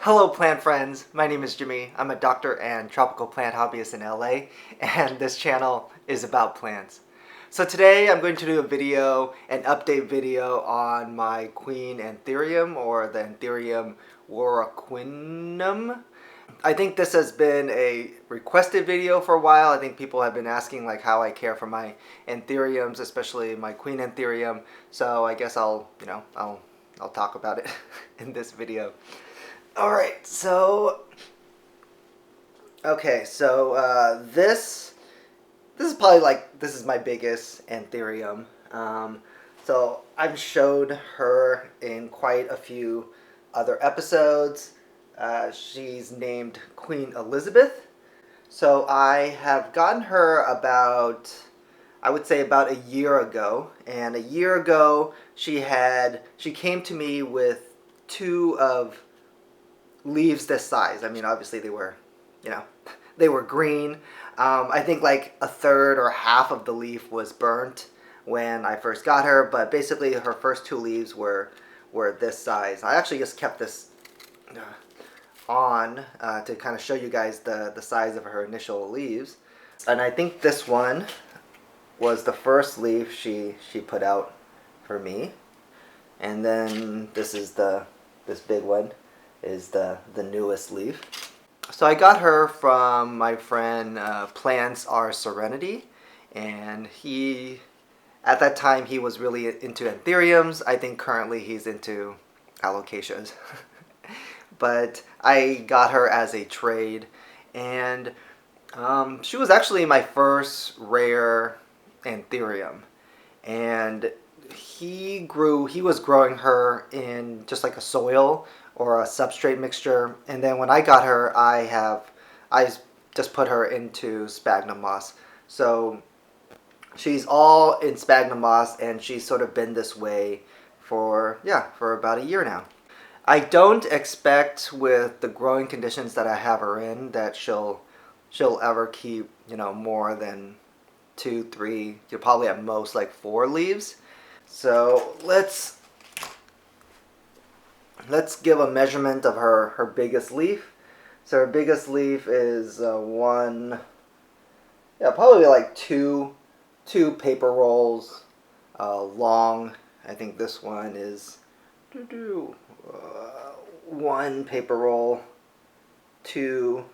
Hello plant friends, my name is Jimmy. I'm a doctor and tropical plant hobbyist in LA, and this channel is about plants. So today I'm going to do a video, an update video on my Queen Anthurium, or the Anthurium Warocqueanum. I think this has been a requested video for a while. I think people have been asking like how I care for my Anthuriums, especially my Queen Anthurium. So I guess I'll talk about it in this video. Alright, so this is probably like, this is my biggest Anthurium. So I've showed her in quite a few other episodes. She's named Queen Elizabeth. So I have gotten her about, I would say about a year ago. And a year ago she came to me with two of leaves this size. I mean, obviously they were, they were green. I think like a third or half of the leaf was burnt when I first got her, but basically her first two leaves were this size. I actually just kept this on to kind of show you guys the size of her initial leaves. And I think this one was the first leaf she put out for me. And then this is this big one is the newest leaf. So I got her from my friend Plants Are Serenity, and at that time he was really into Anthuriums. I think currently he's into alocasias. But I got her as a trade, and she was actually my first rare Anthurium, and he was growing her in just like a soil or a substrate mixture, and then when I got her, I just put her into sphagnum moss. So she's all in sphagnum moss, and she's sort of been this way for about a year now. I don't expect, with the growing conditions that I have her in, that she'll ever keep more than 2, 3, probably at most like 4 leaves. So let's give a measurement of her biggest leaf. So her biggest leaf is probably like two paper rolls long. I think this one is one paper roll, two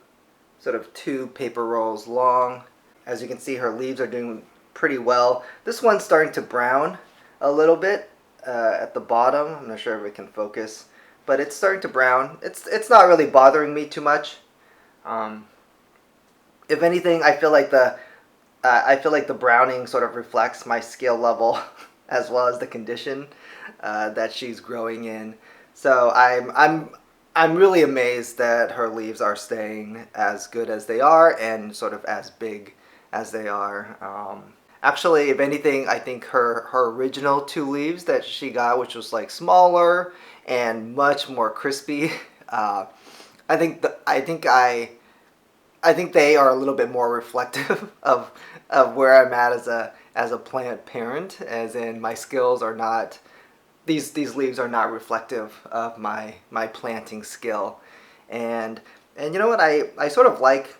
paper rolls long. As you can see, her leaves are doing pretty well. This one's starting to brown a little bit at the bottom. I'm not sure if we can focus, but it's starting to brown. It's not really bothering me too much. If anything, I feel like the browning sort of reflects my skill level as well as the condition that she's growing in. So I'm really amazed that her leaves are staying as good as they are and sort of as big as they are. Actually, if anything, I think her original 2 leaves that she got, which was like smaller and much more crispy, I think they are a little bit more reflective of where I'm at as a plant parent, as in my skills are not, these leaves are not reflective of my planting skill. And you know what, I sort of like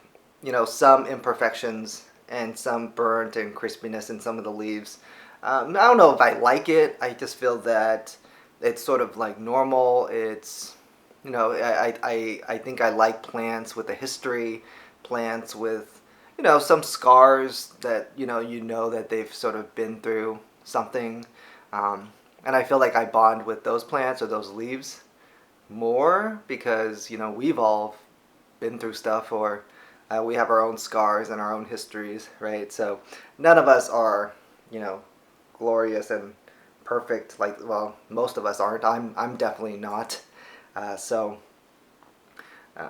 some imperfections and some burnt and crispiness in some of the leaves. I don't know if I like it. I just feel that it's sort of like normal. It's I think I like plants with a history, plants with some scars that that they've sort of been through something, and I feel like I bond with those plants or those leaves more because we've all been through stuff, or we have our own scars and our own histories, right? So none of us are glorious and perfect. Like, well, most of us aren't. I'm definitely not.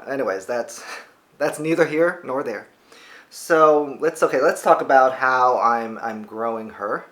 Anyways, that's neither here nor there. So let's talk about how I'm growing her,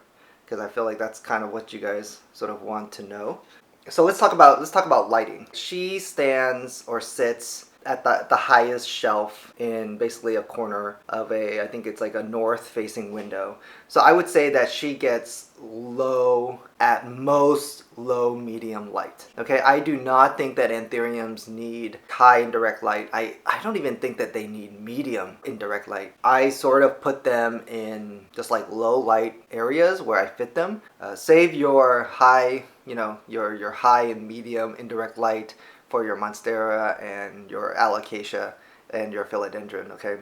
because I feel like that's kind of what you guys sort of want to know. So let's talk about lighting. She stands or sits at the highest shelf in basically a corner of I think it's like a north facing window. So I would say that she gets low, at most low medium light. Okay, I do not think that Anthuriums need high indirect light. I don't even think that they need medium indirect light. I sort of put them in just like low light areas where I fit them. Save your high, your high and medium indirect light for your Monstera and your Alocasia and your Philodendron. Okay,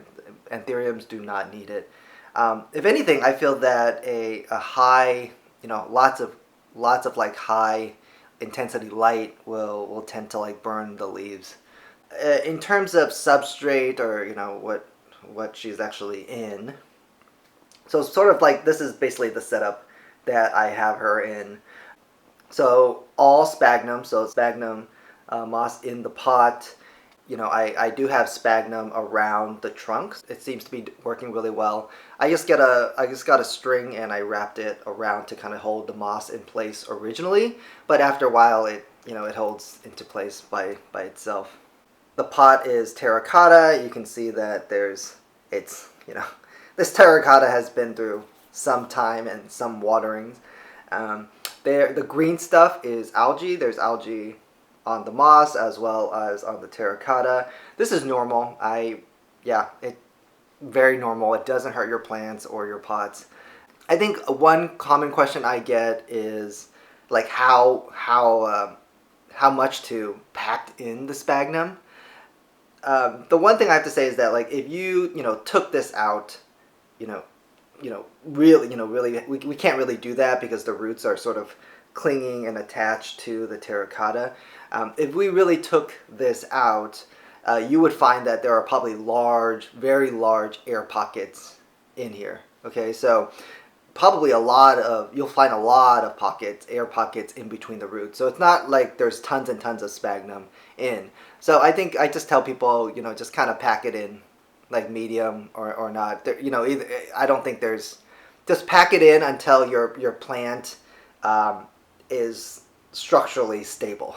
Anthuriums do not need it. If anything, I feel that a high, lots of like high intensity light will tend to like burn the leaves. In terms of substrate, or what she's actually in, so sort of like this is basically the setup that I have her in. So all sphagnum, so sphagnum moss in the pot. I do have sphagnum around the trunks. It seems to be working really well. I just got a string and I wrapped it around to kind of hold the moss in place originally, but after a while it holds into place by itself. The pot is terracotta. You can see that this terracotta has been through some time and some waterings. The green stuff is algae. There's algae on the moss as well as on the terracotta. This is normal. It's very normal. It doesn't hurt your plants or your pots. I think one common question I get is like how much to pack in the sphagnum. The one thing I have to say is that like if you took this out, really we can't really do that because the roots are sort of clinging and attached to the terracotta. If we really took this out, you would find that there are probably very large air pockets in here. Okay, so probably you'll find a lot of air pockets in between the roots. So it's not like there's tons and tons of sphagnum in. So I think I just tell people, just kind of pack it in like medium or not. Either, I don't think just pack it in until your plant is structurally stable.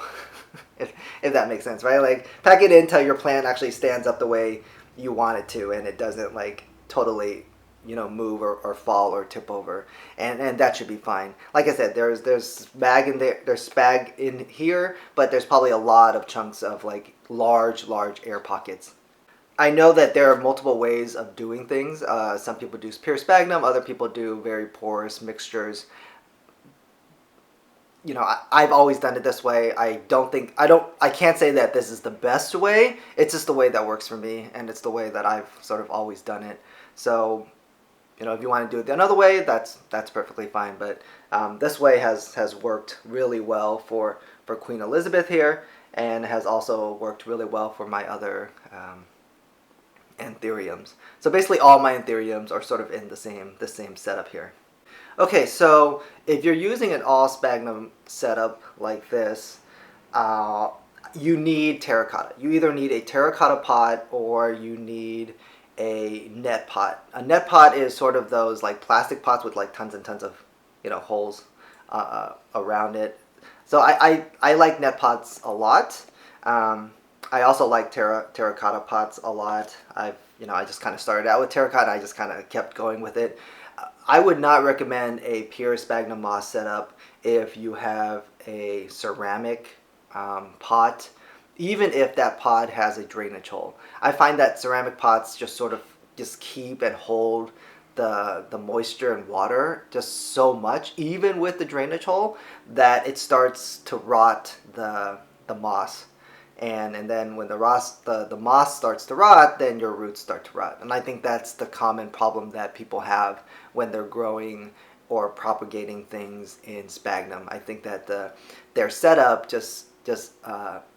if that makes sense, right? Like pack it in until your plant actually stands up the way you want it to and it doesn't like totally move or fall or tip over, and that should be fine. Like I said, there's spag in there, there's spag in here, but there's probably a lot of chunks of like large air pockets. I know that there are multiple ways of doing things. Some people do pure sphagnum, other people do very porous mixtures. I've always done it this way. I can't say that this is the best way. It's just the way that works for me, and it's the way that I've sort of always done it. So, if you want to do it another way, that's perfectly fine. But this way has worked really well for Queen Elizabeth here, and has also worked really well for my other Anthuriums. So basically all my Anthuriums are sort of in the same setup here. Okay, so if you're using an all sphagnum setup like this, you need terracotta. You either need a terracotta pot or you need a net pot. A net pot is sort of those like plastic pots with like tons and tons of holes around it. So I like net pots a lot. I also like terracotta pots a lot. I just kind of started out with terracotta. I just kind of kept going with it. I would not recommend a pure sphagnum moss setup if you have a ceramic pot, even if that pot has a drainage hole. I find that ceramic pots just sort of keep and hold the moisture and water just so much, even with the drainage hole, that it starts to rot the moss. And then when the moss starts to rot, then your roots start to rot. And I think that's the common problem that people have when they're growing or propagating things in sphagnum. I think that their setup just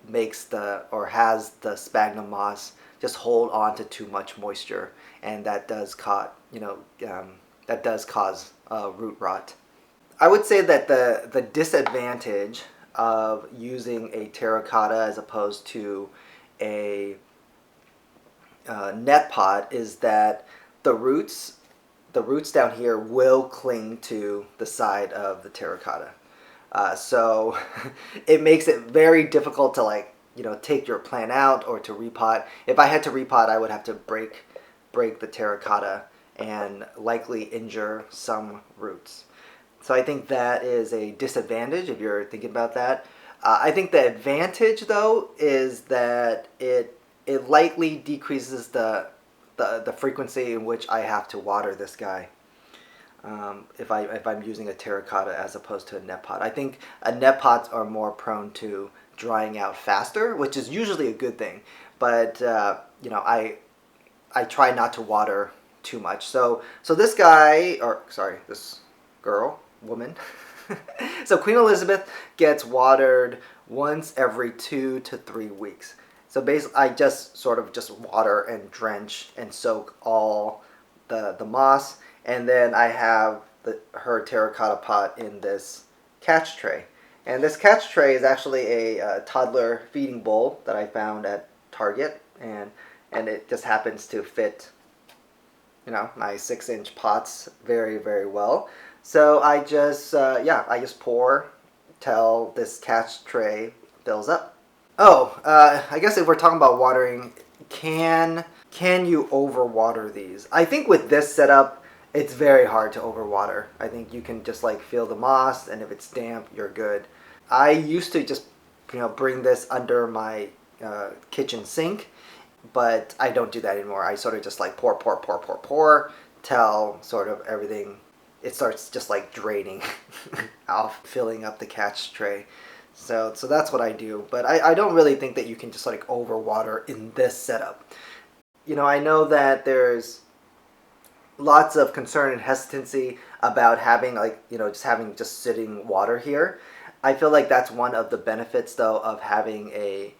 makes has the sphagnum moss just hold on to too much moisture, and that does cause root rot. I would say that the disadvantage of using a terracotta as opposed to a net pot is that the roots down here will cling to the side of the terracotta. So it makes it very difficult to like take your plant out or to repot. If I had to repot, I would have to break the terracotta and likely injure some roots. So I think that is a disadvantage if you're thinking about that. I think the advantage though is that it lightly decreases the frequency in which I have to water this guy. If I'm using a terracotta as opposed to a net pot. I think a net pots are more prone to drying out faster, which is usually a good thing. But I try not to water too much. So this guy, or sorry, this woman. So Queen Elizabeth gets watered once every 2 to 3 weeks. So basically, I just sort of just water and drench and soak all the moss, and then I have her terracotta pot in this catch tray. And this catch tray is actually a toddler feeding bowl that I found at Target, and it just happens to fit, my 6-inch pots very, very well. So I just I just pour till this catch tray fills up. Oh, I guess if we're talking about watering, can you overwater these? I think with this setup, it's very hard to overwater. I think you can just like feel the moss, and if it's damp, you're good. I used to just bring this under my kitchen sink, but I don't do that anymore. I sort of just like pour till sort of everything, it starts just like draining off, filling up the catch tray. So that's what I do. But I don't really think that you can just like overwater in this setup. I know that there's lots of concern and hesitancy about having just sitting water here. I feel like that's one of the benefits though of having a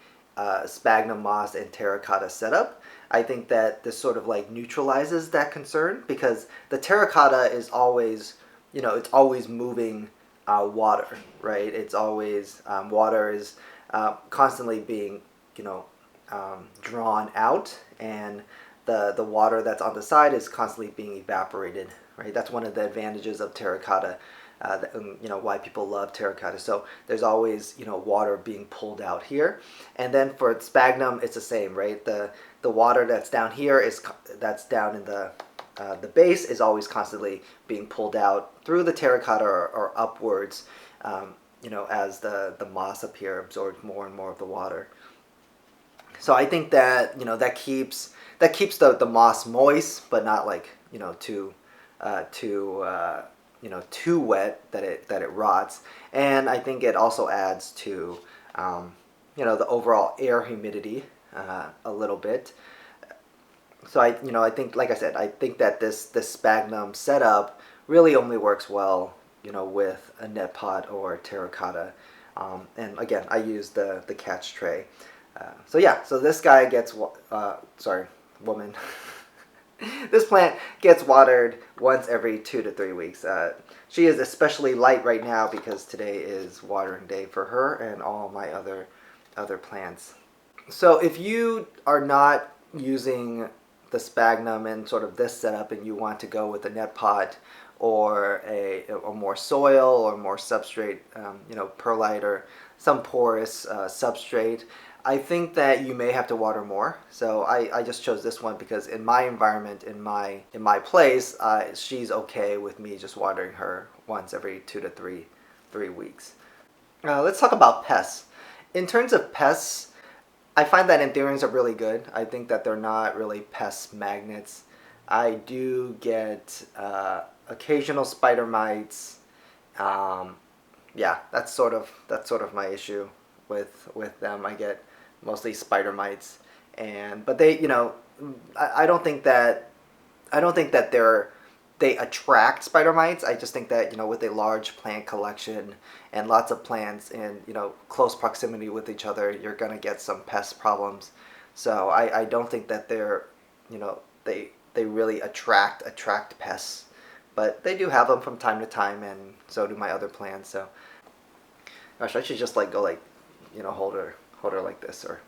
sphagnum moss and terracotta setup. I think that this sort of like neutralizes that concern, because the terracotta is always, it's always moving water, right? It's always, water is constantly being, drawn out, and the water that's on the side is constantly being evaporated, right? That's one of the advantages of terracotta. Why people love terracotta. So there's always water being pulled out here, and then for sphagnum it's the same, right? The water that's down here that's down in the base is always constantly being pulled out through the terracotta or upwards, as the moss up here absorbs more and more of the water. So I think that that keeps the moss moist, but not like too wet that it rots. And I think it also adds to the overall air humidity a little bit. So I think, like I said, I think that this sphagnum setup really only works well with a net pot or terracotta. And again, I use the catch tray. So this guy gets woman. This plant gets watered once every 2 to 3 weeks. She is especially light right now because today is watering day for her and all my other plants. So if you are not using the sphagnum in sort of this setup, and you want to go with a net pot or a more soil or more substrate, perlite or some porous substrate, I think that you may have to water more. So I just chose this one because in my environment, in my place, she's okay with me just watering her once every 2 to 3 weeks. Let's talk about pests. In terms of pests, I find that Anthuriums are really good. I think that they're not really pest magnets. I do get occasional spider mites. That's sort of my issue with them. I get mostly spider mites, but they, I don't think that they attract spider mites. I just think that with a large plant collection and lots of plants in close proximity with each other, you're gonna get some pest problems. So I don't think that they're they really attract pests, but they do have them from time to time, and so do my other plants. So gosh, I should just go hold her like this, or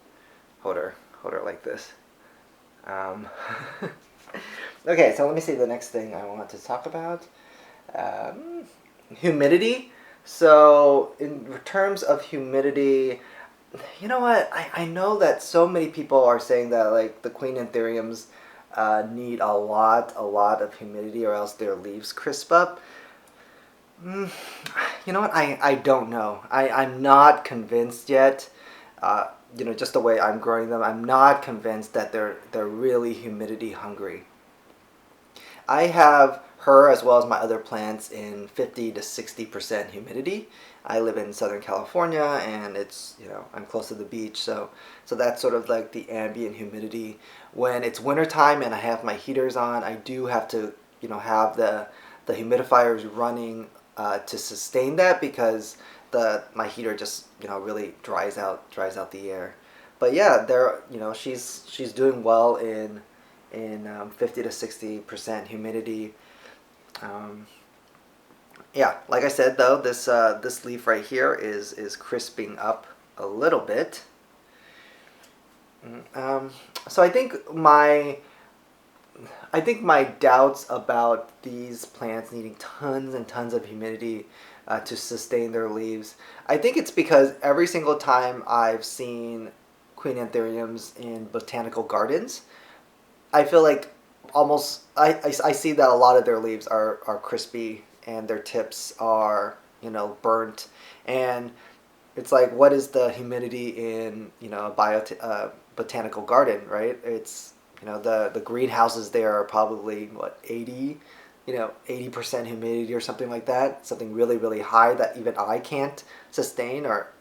hold her like this. Okay, so let me see the next thing I want to talk about. Humidity. So in terms of humidity, You know what? I know that so many people are saying that like the Queen Anthuriums need a lot of humidity or else their leaves crisp up. Mm, you know what? I don't know. I'm not convinced yet. Just the way I'm growing them, I'm not convinced that they're really humidity hungry. I have her as well as my other plants in 50 to 60% humidity. I live in Southern California and it's, I'm close to the beach, so that's sort of like the ambient humidity. When it's wintertime and I have my heaters on, I do have to, have the humidifiers running to sustain that because the my heater just, really dries out the air. But yeah, she's doing well in 50 to 60% humidity. Um, yeah, like I said though, this leaf right here is crisping up a little bit. Um, so I think my doubts about these plants needing tons and tons of humidity to sustain their leaves. I think it's because every single time I've seen Queen Anthuriums in botanical gardens, I feel like almost I see that a lot of their leaves are crispy and their tips are burnt, and it's like what is the humidity in a botanical garden, right? It's the greenhouses there are probably what 80% humidity or something like that, something really really high that even I can't sustain or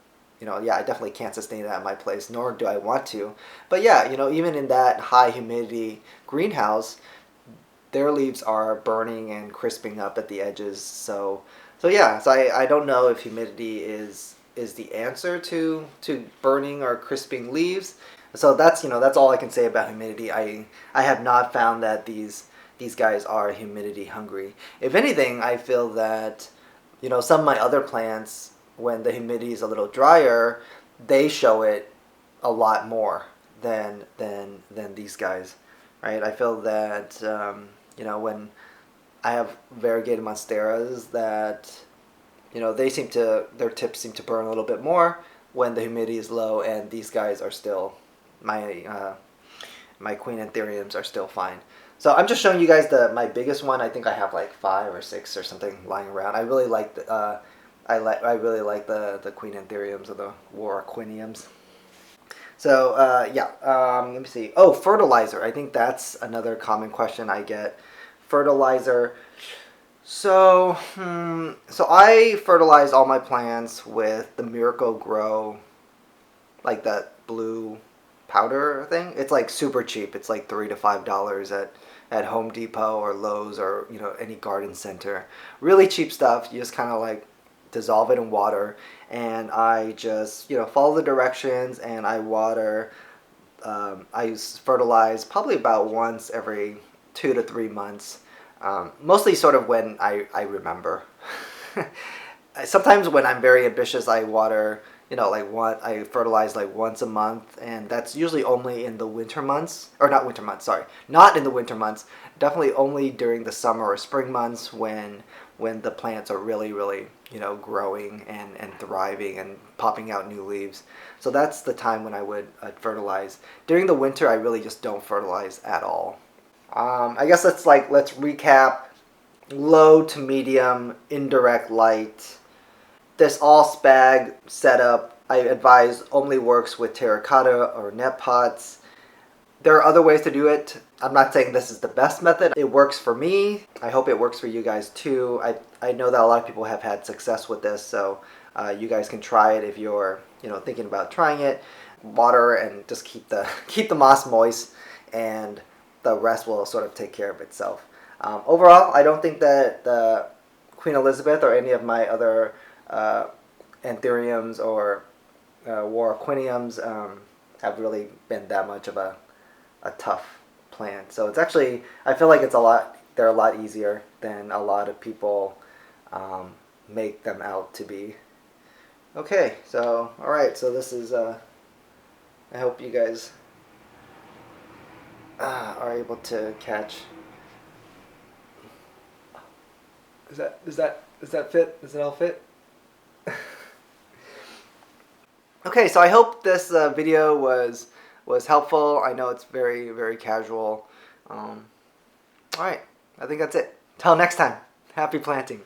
yeah, I definitely can't sustain that at my place, nor do I want to. But yeah, even in that high humidity greenhouse, their leaves are burning and crisping up at the edges. So yeah, so I don't know if humidity is the answer to burning or crisping leaves. So that's all I can say about humidity. I have not found that these guys are humidity hungry. If anything, I feel that some of my other plants, when the humidity is a little drier, they show it a lot more than these guys, right? I feel that when I have variegated monsteras that their tips seem to burn a little bit more when the humidity is low, and these guys are still my Queen Anthuriums are still fine. So I'm just showing you guys my biggest one. I think I have like 5 or 6 or something lying around. I really like I really like the Queen Anthuriums or the Warocqueaniums. So yeah, let me see. Oh, fertilizer. I think that's another common question I get. Fertilizer. So I fertilize all my plants with the Miracle Grow, like that blue powder thing. It's like super cheap. It's like $3 to $5 at Home Depot or Lowe's or any garden center. Really cheap stuff. You just kind of like dissolve it in water, and I just follow the directions and I water. I use fertilize probably about once every 2 to 3 months. Mostly sort of when I remember. Sometimes when I'm very ambitious, I water, I fertilize like once a month, and that's usually only in the winter months, or not winter months, sorry, not in the winter months. Definitely only during the summer or spring months when the plants are really, really, growing and thriving and popping out new leaves. So that's the time when I'd fertilize. During the winter, I really just don't fertilize at all. I guess let's recap. Low to medium indirect light. This all spag setup I advise only works with terracotta or net pots. There are other ways to do it. I'm not saying this is the best method. It works for me. I hope it works for you guys too. I know that a lot of people have had success with this, so you guys can try it if you're thinking about trying it. Water and just keep the moss moist, and the rest will sort of take care of itself. Overall, I don't think that the Queen Elizabeth or any of my other Anthuriums or Warocqueaniums have really been that much of a tough plant. So it's actually, I feel like they're a lot easier than a lot of people make them out to be. Okay, so all right, so this is. I hope you guys are able to catch. Does that fit? Does it all fit? Okay, so I hope this video was helpful. I know it's very, very casual. All right, I think that's it. Till next time, happy planting.